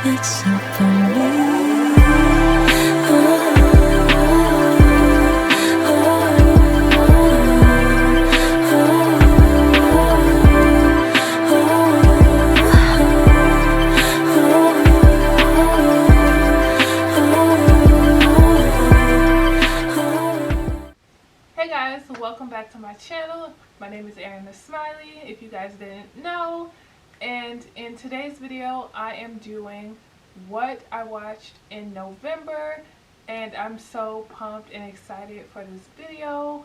It's up for me. Hey guys, welcome back to my channel. My name is Erin the Smiley, if you guys didn't know. And in today's video, I am doing what I watched in November. And I'm so pumped and excited for this video.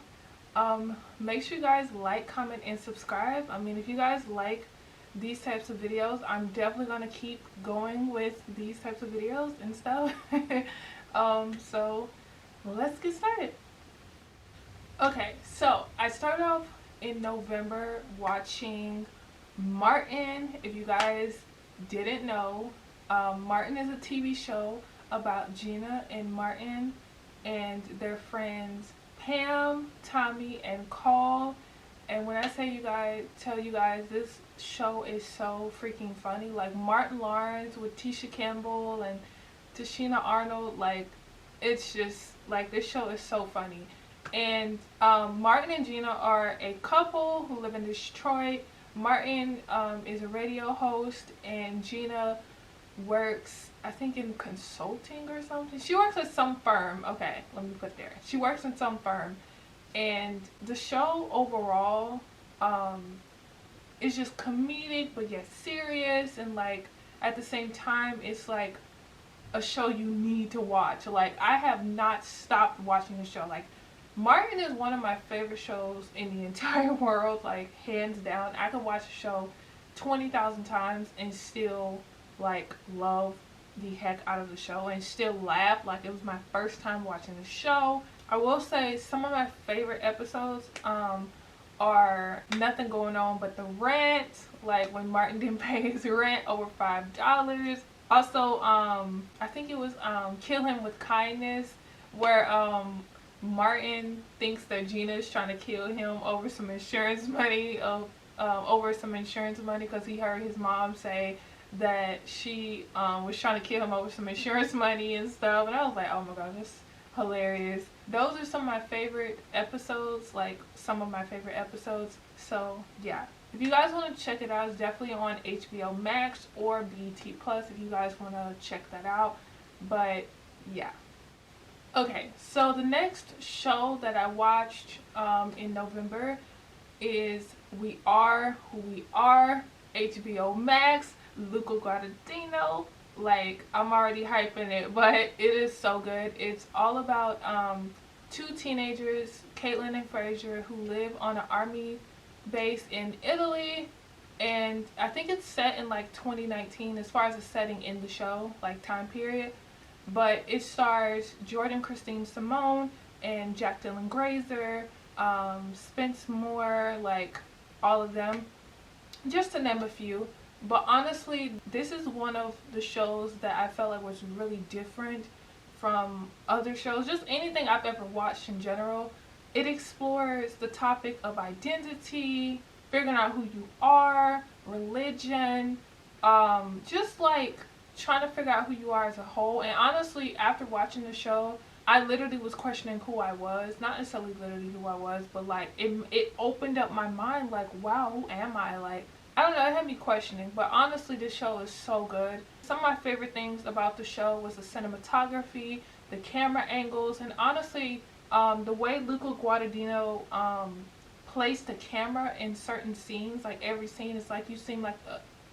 Make sure you guys like, comment, and subscribe. I mean, if you guys like these types of videos, I'm definitely going to keep going with these types of videos and stuff. So let's get started. Okay, so I started off in November watching Martin. If you guys didn't know, Martin is a TV show about Gina and Martin and their friends Pam, Tommy, and Carl. And when I tell you guys, this show is so freaking funny. Like Martin Lawrence with Tisha Campbell and Tashina Arnold, like it's just like this show is so funny. And Martin and Gina are a couple who live in Detroit. Martin is a radio host, and Gina works, I think, in consulting or something. She works at some firm. Okay, let me put there. She works in some firm. And the show overall is just comedic but yet serious, and like at the same time it's like a show you need to watch. Like I have not stopped watching the show. Like Martin is one of my favorite shows in the entire world, like hands down. I could watch a show 20,000 times and still like love the heck out of the show and still laugh like it was my first time watching the show. I will say some of my favorite episodes are Nothing Going On But the Rent, like when Martin didn't pay his rent over $5. Also I think it was Kill Him With Kindness, where Martin thinks that Gina is trying to kill him over some insurance money because he heard his mom say that she was trying to kill him over some insurance money and stuff. And I was like, oh my gosh, that's hilarious. Those are some of my favorite episodes, So yeah, if you guys want to check it out, it's definitely on HBO Max or BT Plus if you guys want to check that out. But yeah. Okay, so the next show that I watched in November is We Are Who We Are, HBO Max, Luca Guadagnino. Like, I'm already hyping it, but it is so good. It's all about two teenagers, Caitlin and Frazier, who live on an army base in Italy. And I think it's set in like 2019 as far as the setting in the show, like time period. But it stars Jordan Christine Simone and Jack Dylan Grazer, Spence Moore, like all of them, just to name a few. But honestly, this is one of the shows that I felt like was really different from other shows, just anything I've ever watched in general. It explores the topic of identity, figuring out who you are, religion, just like trying to figure out who you are as a whole. And honestly, after watching the show, I literally was questioning who I was. Not necessarily literally who I was, but like it opened up my mind, like, wow, who am I? Like, I don't know, it had me questioning. But honestly, this show is so good. Some of my favorite things about the show was the cinematography, the camera angles, and honestly the way Luca Guadagnino placed the camera in certain scenes. Like every scene is like, you seem like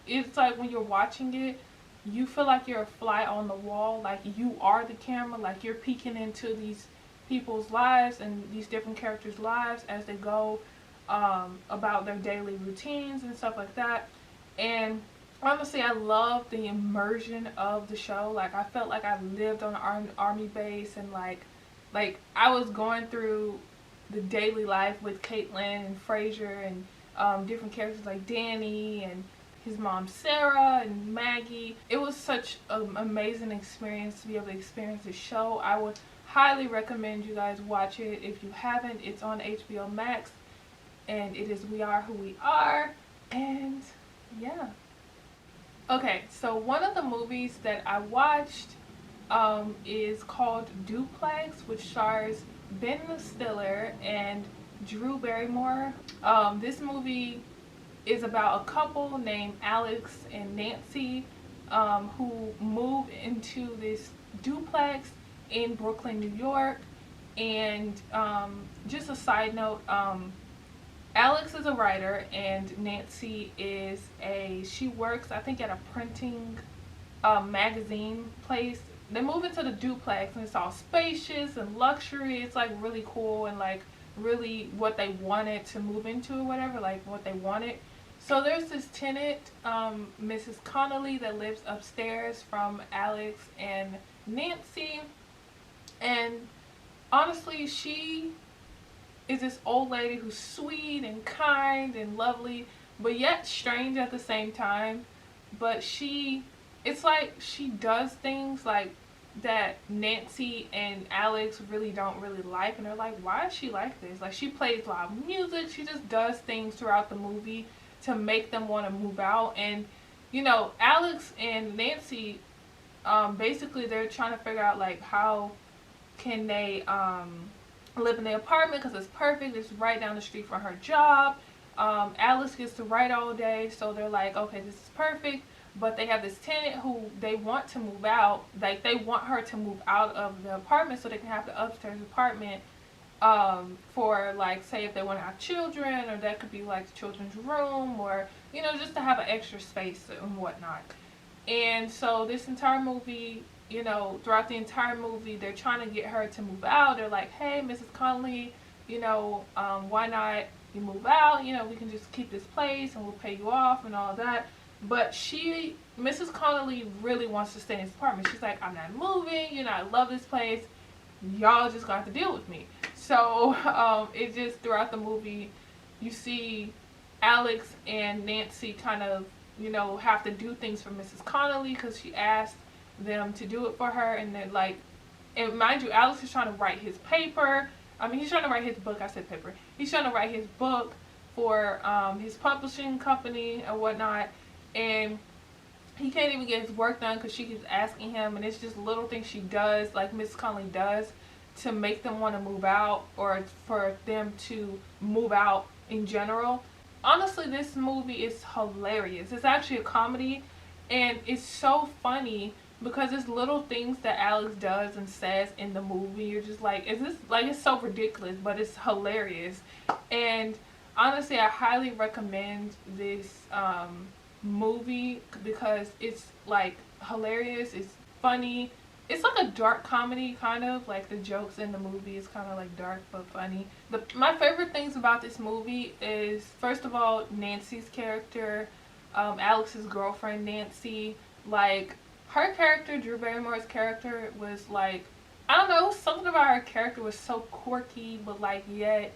it's like when you're watching it, you feel like you're a fly on the wall, like you are the camera, like you're peeking into these people's lives and these different characters' lives as they go about their daily routines and stuff like that. And honestly, I love the immersion of the show. Like I felt like I lived on an army base, and like I was going through the daily life with Caitlin and Frazier and different characters like Danny and his mom Sarah and Maggie. It was such an amazing experience to be able to experience the show. I would highly recommend you guys watch it if you haven't. It's on HBO Max, and it is We Are Who We Are. And yeah, Okay, so one of the movies that I watched is called Duplex, which stars Ben Stiller and Drew Barrymore. This movie is about a couple named Alex and Nancy who move into this duplex in Brooklyn, New York. And just a side note, Alex is a writer and Nancy is she works, I think, at a printing magazine place. They move into the duplex and it's all spacious and luxury. It's like really cool and like really what they wanted to move into or whatever, like what they wanted. So there's this tenant, Mrs. Connolly, that lives upstairs from Alex and Nancy. And honestly, she is this old lady who's sweet and kind and lovely, but yet strange at the same time. But it's like she does things like that Nancy and Alex don't really like, and they're like, why is she like this? Like, she plays loud music, she just does things throughout the movie to make them want to move out. And Alex and Nancy, basically they're trying to figure out like how can they live in the apartment because it's perfect, it's right down the street from her job. Alex gets to write all day, so they're like, okay, this is perfect. But they have this tenant who they want to move out. Like, they want her to move out of the apartment so they can have the upstairs apartment for, like, say if they want to have children, or that could be like the children's room, or just to have an extra space and whatnot. And so this entire movie, throughout the entire movie, they're trying to get her to move out. They're like, hey, Mrs. Conley, why not you move out? We can just keep this place and we'll pay you off and all that. But Mrs. Connolly really wants to stay in this apartment. She's like, I'm not moving, I love this place. Y'all just gonna have to deal with me. So it just, throughout the movie, you see Alex and Nancy kind of, have to do things for Mrs. Connolly because she asked them to do it for her. And then, like, and mind you, Alex is trying to write his paper. I mean, he's trying to write his book. I said paper. He's trying to write his book for his publishing company and whatnot. And he can't even get his work done because she keeps asking him, and it's just little things she does, like Miss Conley does, to make them want to move out, or for them to move out in general. Honestly, this movie is hilarious. It's actually a comedy, and it's so funny because it's little things that Alex does and says in the movie. You're just like, is this, like, it's so ridiculous, but it's hilarious. And honestly, I highly recommend this movie because it's like hilarious, it's funny, it's like a dark comedy, kind of like the jokes in the movie is kind of like dark but funny. My favorite things about this movie is, first of all, Nancy's character, Alex's girlfriend Nancy. Like, her character, Drew Barrymore's character, was like, I don't know, something about her character was so quirky but like yet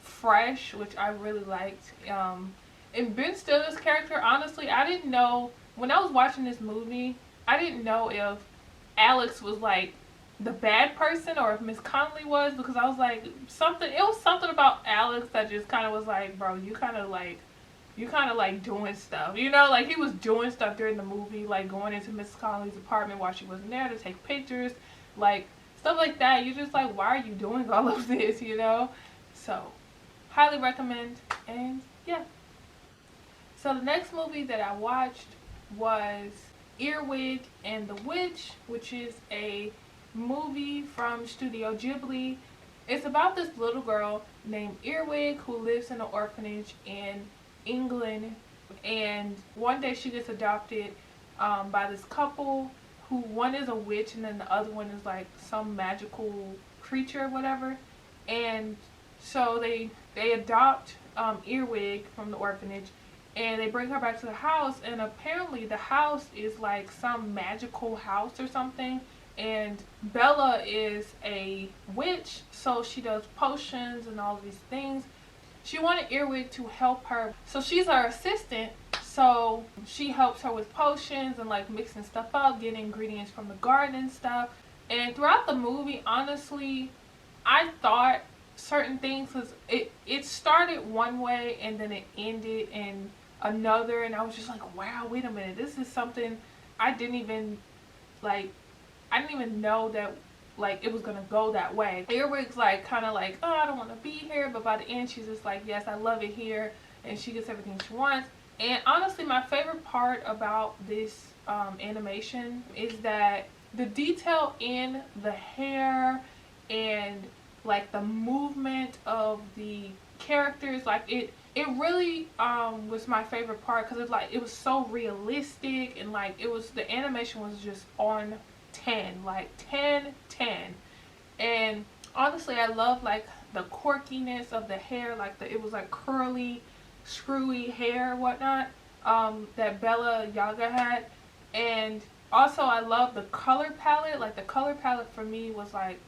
fresh, which I really liked. And Ben Stiller's character, honestly, I didn't know, when I was watching this movie, I didn't know if Alex was like the bad person or if Miss Connolly was, because I was like, it was something about Alex that just kind of was like, bro, you kind of like doing stuff, like he was doing stuff during the movie, like going into Miss Connolly's apartment while she wasn't there to take pictures, like stuff like that. You're just like, why are you doing all of this, So, highly recommend, and yeah. So the next movie that I watched was Earwig and the Witch, which is a movie from Studio Ghibli. It's about this little girl named Earwig who lives in an orphanage in England, and one day she gets adopted by this couple who, one is a witch and then the other one is like some magical creature or whatever. And so they adopt Earwig from the orphanage, and they bring her back to the house, and apparently the house is like some magical house or something. And Bella is a witch, so she does potions and all of these things. She wanted Earwig to help her, so she's her assistant, so she helps her with potions and like mixing stuff up, getting ingredients from the garden and stuff. And throughout the movie, honestly, I thought certain things, because it started one way and then it ended in another, and I was just like, wow, wait a minute, this is something I didn't even know that like it was gonna go that way. Earwig's like kind of like, oh, I don't want to be here, but by the end she's just like, yes, I love it here, and she gets everything she wants. And honestly, my favorite part about this animation is that the detail in the hair and like the movement of the characters, like it really was my favorite part, because it was so realistic, and like the animation was just on 10, like 10 10. And honestly, I love like the quirkiness of the hair, like it was like curly screwy hair, whatnot, that Bella Yaga had. And also I love the color palette. Like the color palette for me was like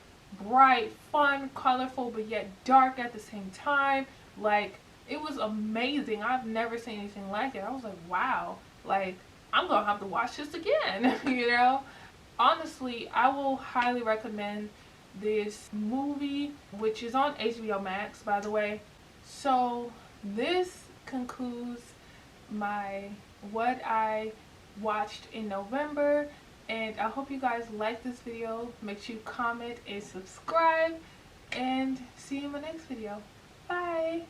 bright, fun, colorful, but yet dark at the same time. Like it was amazing. I've never seen anything like it. I was like, wow, like I'm gonna have to watch this again. You know, honestly, I will highly recommend this movie, which is on HBO Max, by the way. So this concludes my what I watched in November, and I hope you guys like this video. Make sure you comment and subscribe, and see you in my next video. Bye.